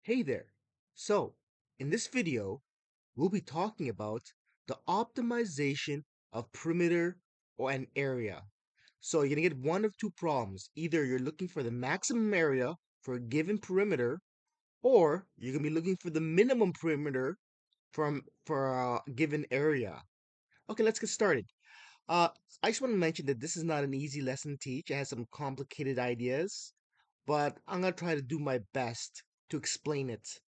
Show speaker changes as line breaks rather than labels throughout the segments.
Hey there. So, in this video, we'll be talking about the optimization of perimeter or an area. So you're gonna get one of two problems. Either you're looking for the maximum area for a given perimeter, or you're gonna be looking for the minimum perimeter for a given area. Okay, let's get started. Uh, I just want to mention that this is not an easy lesson to teach. It has some complicated ideas, but I'm gonna try to do my best to explain it.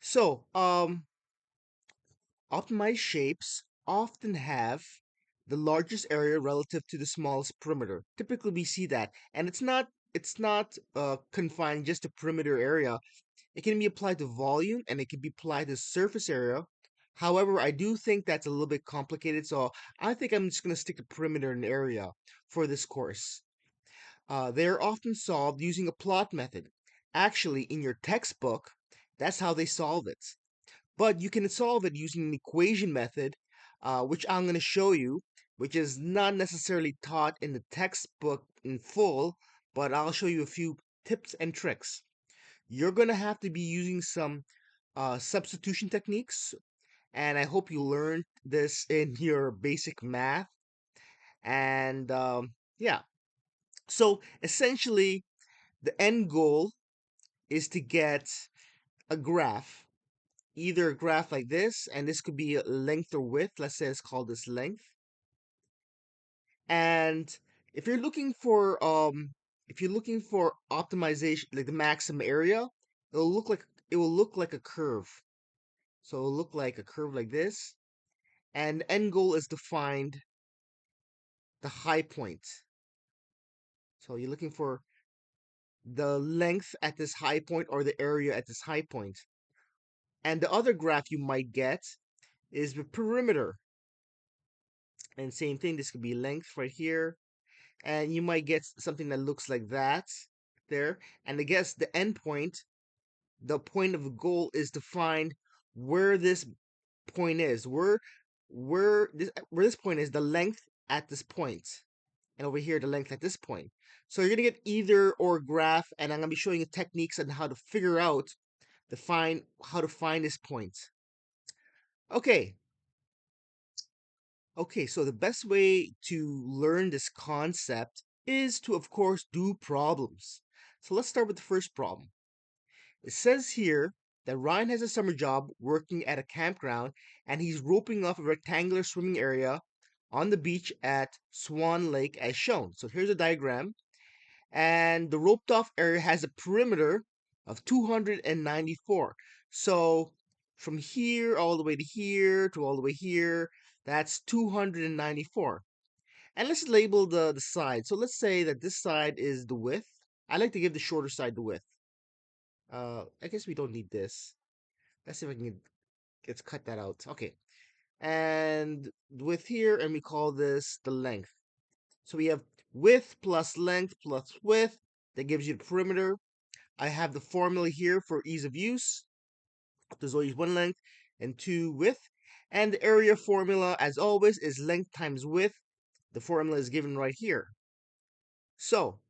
So, optimized shapes often have the largest area relative to the smallest perimeter. Typically, we see that, and it's not confined just to perimeter area. It can be applied to volume, and it can be applied to surface area. However, I do think that's a little bit complicated, so I think I'm just going to stick to perimeter and area for this course. They are often solved using a plot method. Actually, in your textbook, that's how they solve it. But you can solve it using an equation method, which I'm going to show you, which is not necessarily taught in the textbook in full, but I'll show you a few tips and tricks. You're going to have to be using some substitution techniques, and I hope you learned this in your basic math. And yeah, so essentially, the end goal is to get a graph, either a graph like this, and this could be length or width. Let's say let's call this length. And if you're looking for optimization, like the maximum area, it'll look like it will look like a curve. So it'll look like a curve like this. And the end goal is to find the high point. So you're looking for the length at this high point or the area at this high point. And the other graph you might get is the perimeter. And same thing, this could be length right here. And you might get something that looks like that there. And I guess the end point, the point of the goal is to find where this point is, where this point is, the length at this point, and over here the length at this point. So you're gonna get either or graph, and I'm gonna be showing you techniques on how to figure out how to find this point. Okay, Okay, so the best way to learn this concept is to, of course, do problems. So let's start with the first problem. It says here that Ryan has a summer job working at a campground and he's roping off a rectangular swimming area on the beach at Swan Lake as shown. So here's a diagram, and the roped off area has a perimeter of 294. So from here all the way to here to all the way here, that's 294. And let's label the side. So let's say that this side is the width. I like to give the shorter side the width. I guess we don't need this. Let's see if I can let's cut that out. Okay. And width here, and we call this the length. So we have width plus length plus width. That gives you the perimeter. I have the formula here for ease of use. There's always one length and two width. And the area formula, as always, is length times width. The formula is given right here. So,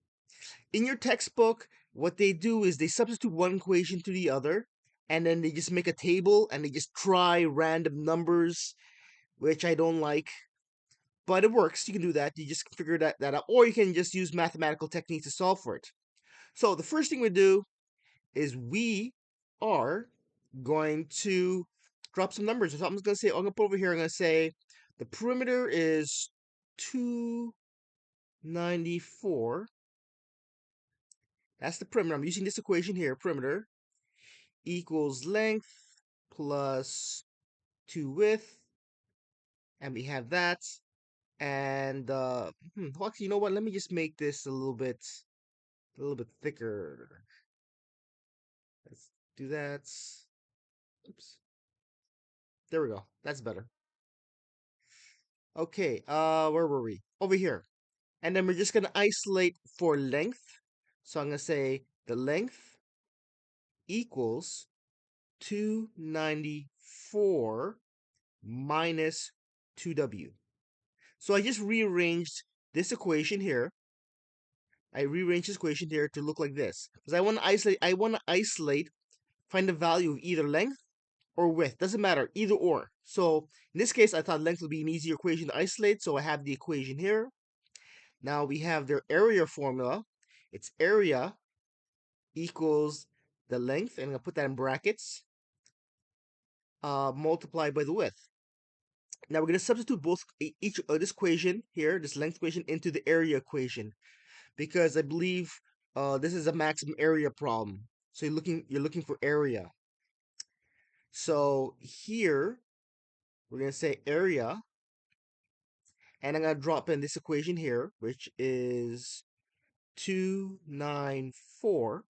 in your textbook, what they do is they substitute one equation to the other, and then they just make a table and they just try random numbers, which I don't like. But it works. You can do that. You just figure that out. Or you can just use mathematical techniques to solve for it. So the first thing we do is we are going to drop some numbers. So I'm just going to say, I'm going to put over here, I'm going to say the perimeter is 294. That's the perimeter. I'm using this equation here, perimeter equals length plus 2 width. And we have that. And, well, actually, you know what? Let me just make this a little bit thicker. Let's do that. Oops. There we go. That's better. Okay, where were we? Over here. And then we're just gonna isolate for length. So I'm gonna say the length equals 294 minus 2w. So I just rearranged this equation here. I rearranged this equation here to look like this. Because I want to isolate find the value of either length or width. Doesn't matter, either or. So in this case, I thought length would be an easier equation to isolate, so I have the equation here. Now we have their area formula. It's area equals the length, and I'm going to put that in brackets, multiplied by the width. Now we're going to substitute both each this equation here, this length equation, into the area equation, because I believe this is a maximum area problem. So you're looking for area. So here we're going to say area, and I'm going to drop in this equation here, which is 294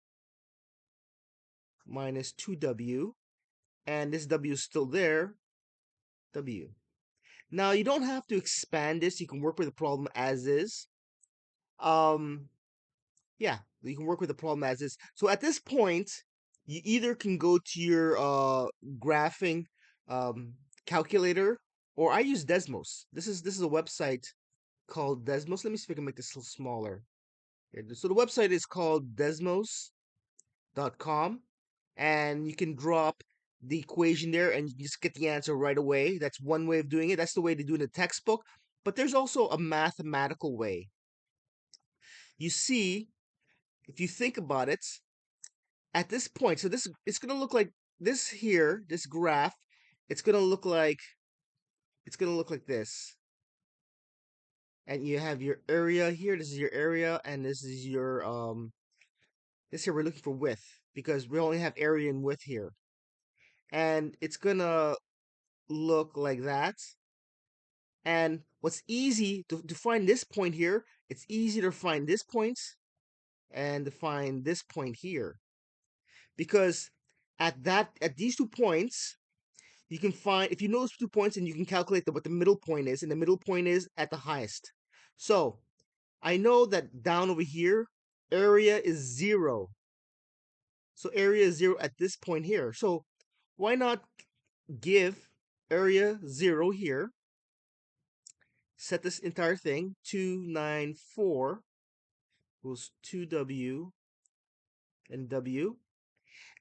minus 2w, and this w is still there, w. Now you don't have to expand this. You can work with the problem as is. Yeah, you can work with the problem as is. So at this point, you either can go to your graphing um, calculator, or I use Desmos. This is a website called Desmos. Let me see if I can make this a little smaller. Here, so the website is called desmos.com, and you can drop the equation there and you just get the answer right away. That's one way of doing it. That's the way they do it in the textbook. But there's also a mathematical way. You see, if you think about it, at this point, so this it's gonna look like this here, this graph, it's gonna look like this. And you have your area here, this is your area, and this is your this here we're looking for width because we only have area and width here. And it's gonna look like that. And what's easy to find this point here, it's easy to find this point and to find this point here. Because at these 2 points, you can find, if you know those 2 points, and you can calculate what the middle point is, and the middle point is at the highest. So I know that down over here, area is 0. So area is 0 at this point here. So why not give area 0 here? Set this entire thing, 294 equals 2w and w.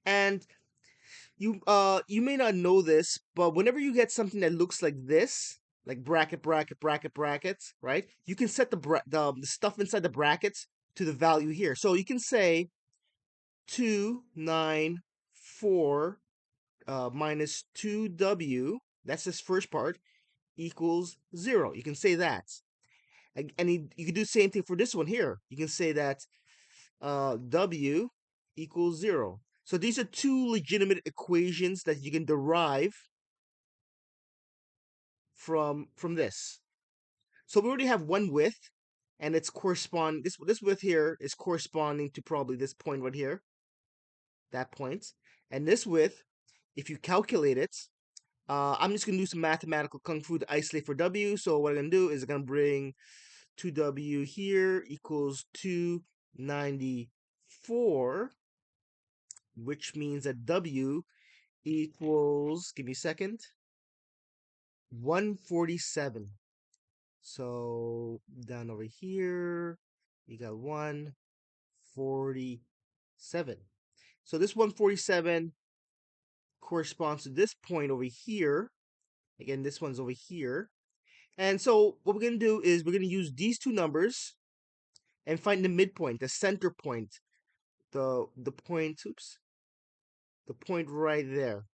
And you may not know this, but whenever you get something that looks like this, like bracket, bracket, bracket, brackets, right? You can set the stuff inside the brackets to the value here. So you can say 294 minus 2w, that's this first part, equals 0. You can say that. And you can do the same thing for this one here. You can say that w equals 0. So these are 2 legitimate equations that you can derive from this. So we already have one width, and it's this width here is corresponding to probably this point right here, that point. And this width, if you calculate it, I'm just gonna do some mathematical kung fu to isolate for w. So what I'm gonna do is I'm gonna bring 2w here equals 294, which means that w equals, give me a second, 147. So down over here, you got 147. So this 147 corresponds to this point over here. Again, this one's over here. And so what we're going to do is we're going to use these 2 numbers and find the midpoint, the center point, the point, the point right there.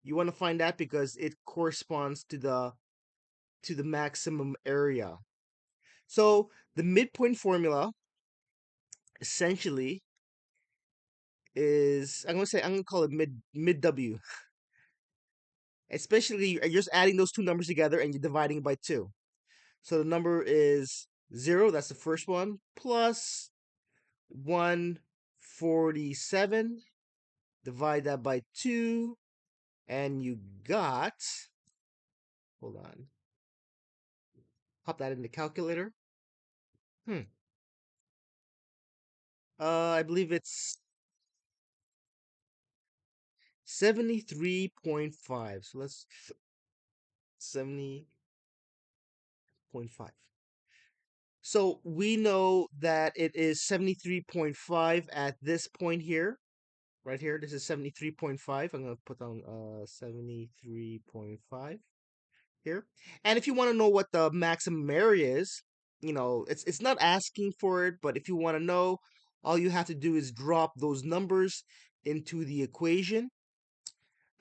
You want to find that because it corresponds to the maximum area. So the midpoint formula essentially is, I'm gonna call it mid W. Especially you're just adding those 2 numbers together and you're dividing by 2. So the number is 0, that's the first one, plus 147. Divide that by 2, and you got, hold on, pop that in the calculator. I believe it's 73.5. So let's 70.5. So we know that it is 73.5 at this point here. right here. This is 73.5. I'm going to put on 73.5 here. And if you want to know what the maximum area is, it's not asking for it, but if you want to know, all you have to do is drop those numbers into the equation.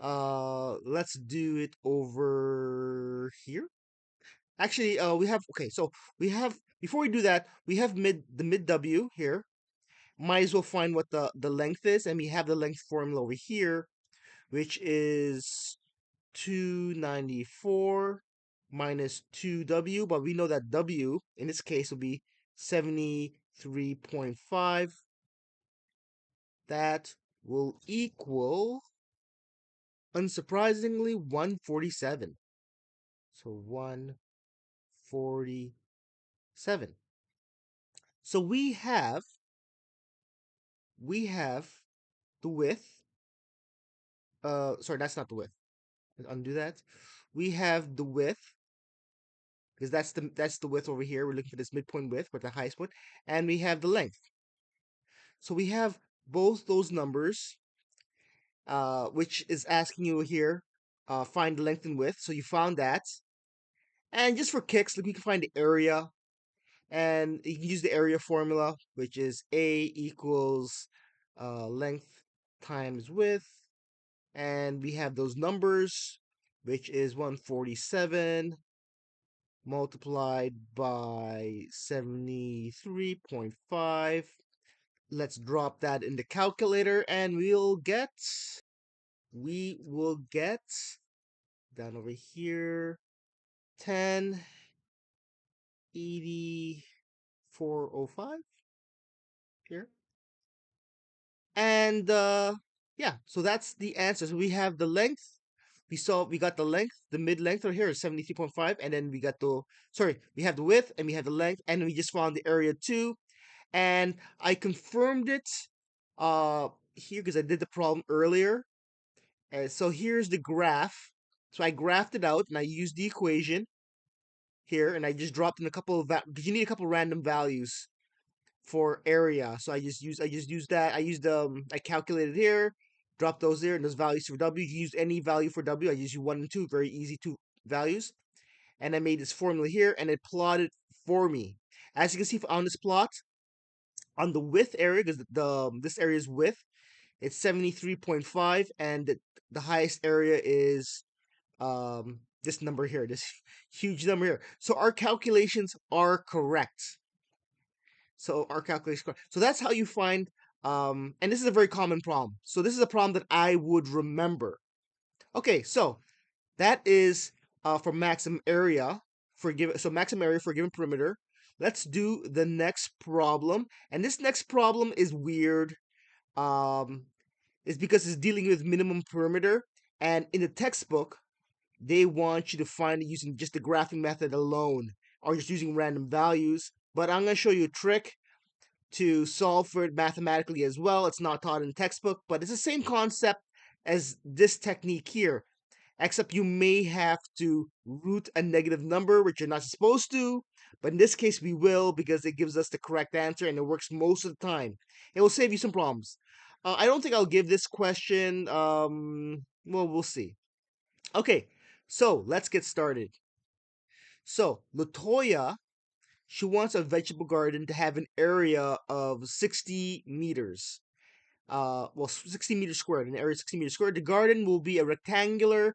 Let's do it over here. Actually, we have okay, so we have before we do that, we have mid W here. Might as well find what the length is, and we have the length formula over here, which is 294 minus 2W, but we know that W in this case will be 73.5. That will equal, unsurprisingly, 147. So 147. So we have the width. Sorry, that's not the width. Let's undo that. We have the width because that's the width over here. We're looking for this midpoint width with the highest point, and we have the length. So we have both those numbers, which is asking you here, find the length and width. So you found that, and just for kicks, like we can find the area, and you can use the area formula, which is A equals length times width, and we have those numbers, which is 147 multiplied by 73.5. Let's drop that in the calculator and we will get down over here 108405 here. And yeah, so that's the answer. So we have the length. We got the length, the mid length right here is 73.5, and then we have the width and we have the length, and we just found the area too. And I confirmed it here because I did the problem earlier. And so here's the graph. So I graphed it out and I used the equation here, and I just dropped in a couple of because you need a couple random values for area. So I just used that. I calculated here, dropped those there, and those values for W. You use any value for W. I use 1 and 2, very easy two values. And I made this formula here, and it plotted for me. As you can see on this plot, on the width area, because this area's width, it's 73.5, and the highest area is this number here, this huge number here. So our calculations are correct. So that's how you find, and this is a very common problem. So this is a problem that I would remember. Okay, so that is for maximum area maximum area for a given perimeter. Let's do the next problem, and this next problem is weird. Um, it's because it's dealing with minimum perimeter, and in the textbook, they want you to find it using just the graphing method alone, or just using random values. But I'm going to show you a trick to solve for it mathematically as well. It's not taught in textbook, but it's the same concept as this technique here, except you may have to root a negative number, which you're not supposed to. But in this case, we will because it gives us the correct answer and it works most of the time. It will save you some problems. I don't think I'll give this question. Well, we'll see. Okay, so let's get started. So, Latoya, she wants a vegetable garden to have an area of 60 meters. 60 meters squared, an area 60 meters squared. The garden will be a rectangular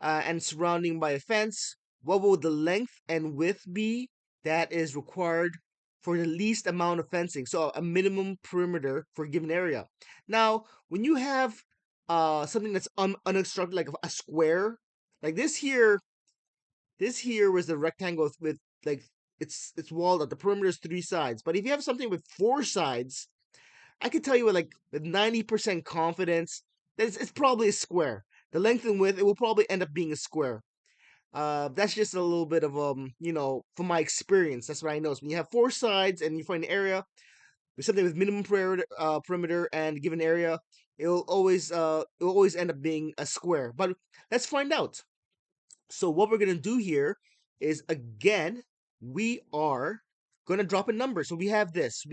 and surrounding by a fence. What will the length and width be that is required for the least amount of fencing? So a minimum perimeter for a given area. Now, when you have something that's unobstructed, like a square, like this here was the rectangle with like it's walled up. The perimeter is 3 sides. But if you have something with 4 sides, I can tell you with 90% confidence that it's probably a square. The length and width, it will probably end up being a square. That's just a little bit of from my experience, that's what I know. So when you have 4 sides and you find an area with something with minimum perimeter and a given area, it'll always end up being a square. But let's find out. So what we're gonna do here is, again, we are gonna drop a number. So we have this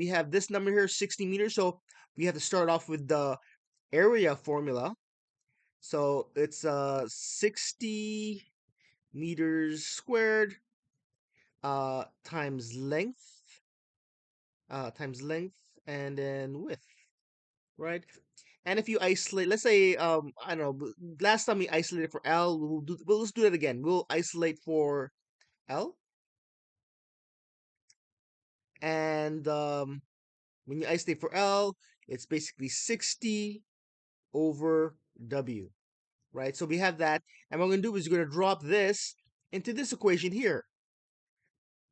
number here, 60 meters. So we have to start off with the area formula. So it's 60 meters squared times length and then width, right? And if you isolate, let's say I don't know, last time we isolated for L, let's do that again. We'll isolate for L, and when you isolate for L, it's basically 60 over W, right? So we have that, and what we're gonna do is we're gonna drop this into this equation here.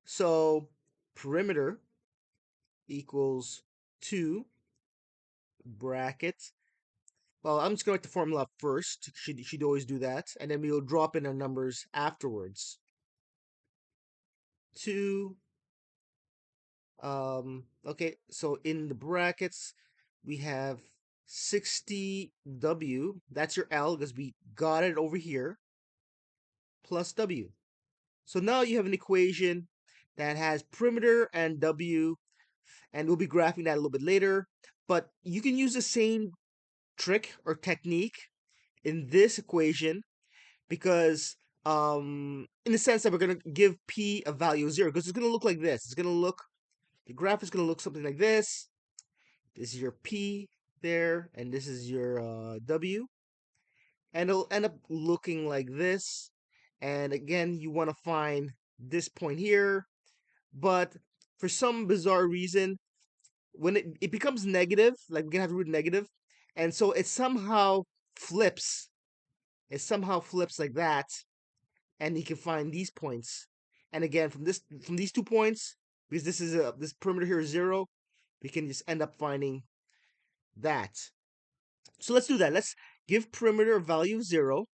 So perimeter equals 2 brackets. Well, I'm just gonna write the formula up first. Should always do that, and then we'll drop in our numbers afterwards. 2. Okay, so in the brackets we have 60W. That's your L because we got it over here, plus W. So now you have an equation that has perimeter and W, and we'll be graphing that a little bit later. But you can use the same trick or technique in this equation because in the sense that we're going to give P a value of 0, because it's going to look like this. The graph is going to look something like this. This is your P there, and this is your W. And it'll end up looking like this. And again, you want to find this point here. But for some bizarre reason, when it becomes negative, like we're going to have the root negative, and so flips. It somehow flips like that, and you can find these points. And again, from these 2 points, because this perimeter here is 0, we can just end up finding that. So let's do that. Let's give perimeter a value of 0,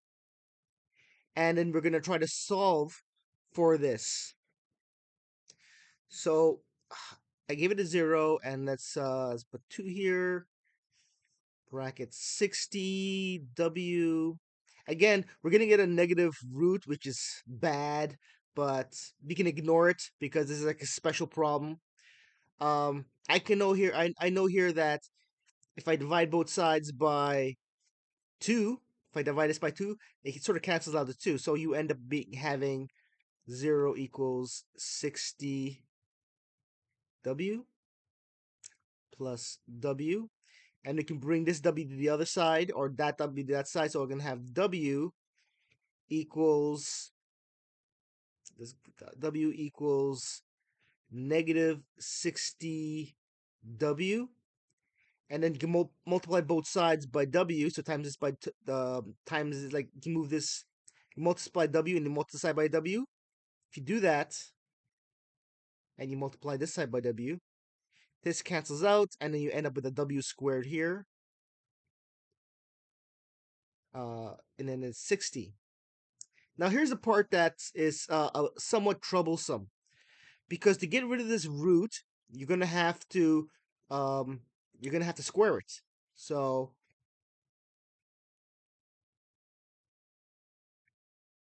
and then we're going to try to solve for this. So I gave it a 0, and let's put 2 here, bracket 60W. Again, we're going to get a negative root, which is bad, but we can ignore it because this is like a special problem. I know here that if I divide both sides by 2, if I divide this by 2, it sort of cancels out the 2. So you end up having 0 equals 60W plus W. And we can bring this W to the other side, or that W to that side. So we're going to have W equals, this W equals negative 60W. And then you can multiply both sides by W. So times this by times is like you can move this, you multiply W and then multiply by W. If you do that, and you multiply this side by W, this cancels out, and then you end up with a W squared here. And then it's 60. Now here's the part that is somewhat troublesome, because to get rid of this root, you're gonna have to square it. So,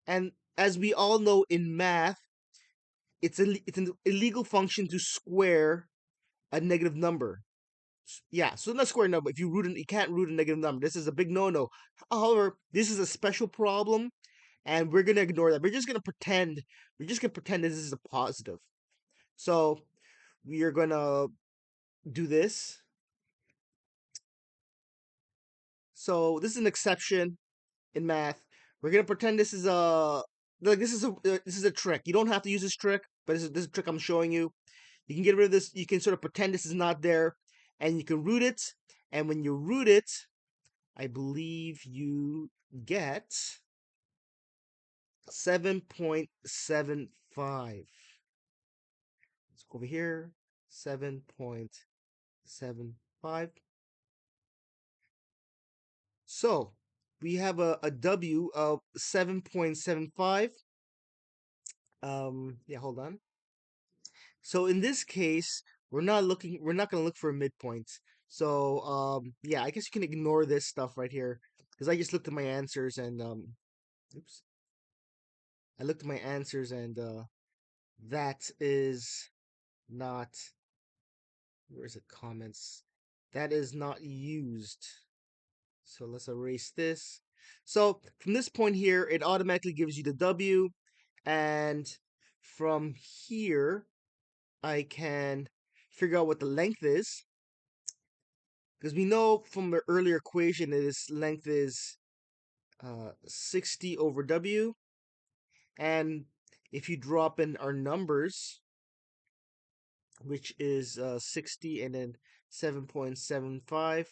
and as we all know in math, it's an illegal function to square a negative number. Yeah, so not square number. If you can't root a negative number. This is a big no-no. However, this is a special problem, and we're gonna ignore that. We're just gonna pretend. This is a positive. So we are gonna do this. So this is an exception in math. We're gonna pretend this is a trick. You don't have to use this trick, but this is a trick I'm showing you. You can get rid of this. You can sort of pretend this is not there, and you can root it. And when you root it, I believe you get 7.75. Let's go over here. 7.75. So we have a W of 7.75. Yeah, hold on. So in this case, we're not gonna look for a midpoint. So yeah, I guess you can ignore this stuff right here, because I just looked at my answers and oops. I looked at my answers and that is not, where is it, comments? That is not used. So let's erase this. So from this point here, it automatically gives you the W. And from here, I can figure out what the length is. Because we know from the earlier equation that this length is 60 over W. And if you drop in our numbers, which is 60 and then 7.75,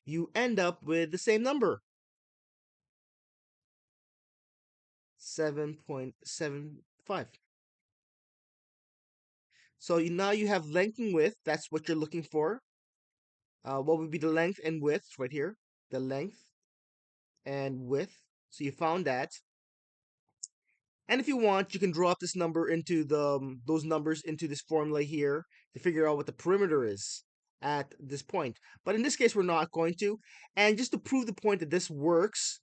you end up with the same number, 7.75. So now you have length and width. That's what you're looking for. What would be the length and width right here? The length and width. So you found that. And if you want, you can drop this number into those numbers into this formula here to figure out what the perimeter is at this point. But in this case, we're not going to. And just to prove the point that this works,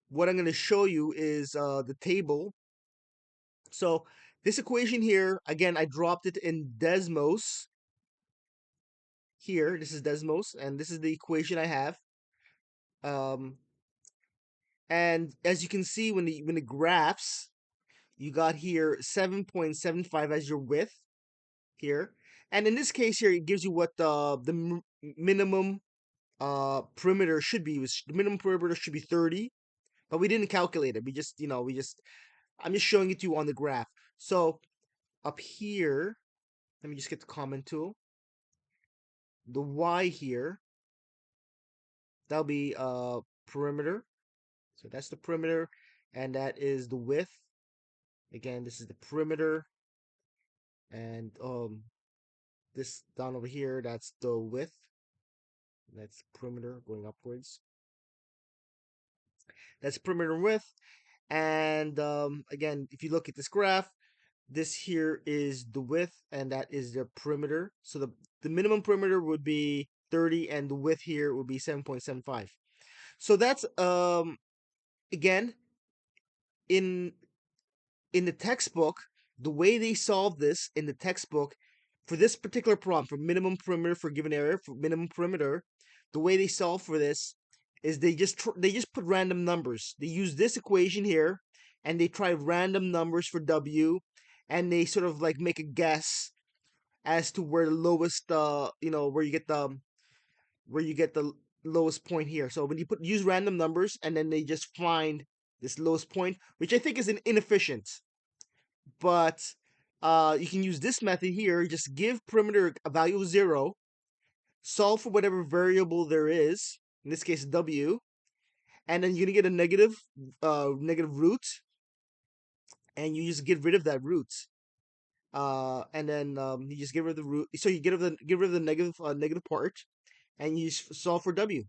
what I'm going to show you is the table. So this equation here, again, I dropped it in Desmos. Here, this is Desmos, and this is the equation I have. Um, and as you can see, when the graphs, you got here 7.75 as your width here, and in this case here, it gives you what the minimum perimeter should be. The minimum perimeter should be 30, but we didn't calculate it. We just, I'm just showing it to you on the graph. So up here, let me just get the comment tool. The Y here, that'll be perimeter. So that's the perimeter, and that is the width. Again, this is the perimeter, and this down over here, that's the width. That's perimeter going upwards. That's perimeter width. And again, if you look at this graph, this here is the width, and that is the perimeter. So the minimum perimeter would be 30, and the width here would be 7.75. So that's again, in in the textbook, the way they solve this in the textbook for this particular problem, for minimum perimeter for given area, for minimum perimeter, the way they solve for this is they just put random numbers. They use this equation here, and they try random numbers for W, and they sort of like make a guess as to where the lowest, where you get the lowest point here. So when you use random numbers, and then they just find this lowest point, which I think is inefficient, but you can use this method here. Just give perimeter a value of 0, solve for whatever variable there is, in this case W, and then you're gonna get a negative root, and you just get rid of that root. And then you just get rid of the root. So you get rid of the negative part, and you solve for W,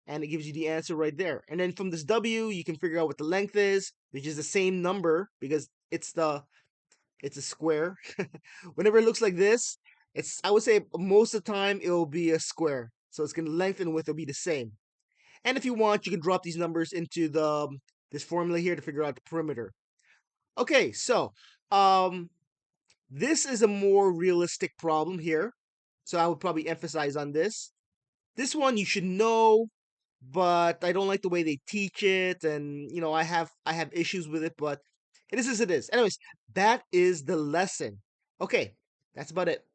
and it gives you the answer right there. And then from this W, you can figure out what the length is, which is the same number because it's a square. Whenever it looks like this, I would say most of the time it will be a square. So it's gonna length and width will be the same. And if you want, you can drop these numbers into this formula here to figure out the perimeter. Okay, so this is a more realistic problem here. So I would probably emphasize on this. This one you should know, but I don't like the way they teach it, and I have issues with it, but it is as it is. Anyways, that is the lesson. Okay, that's about it.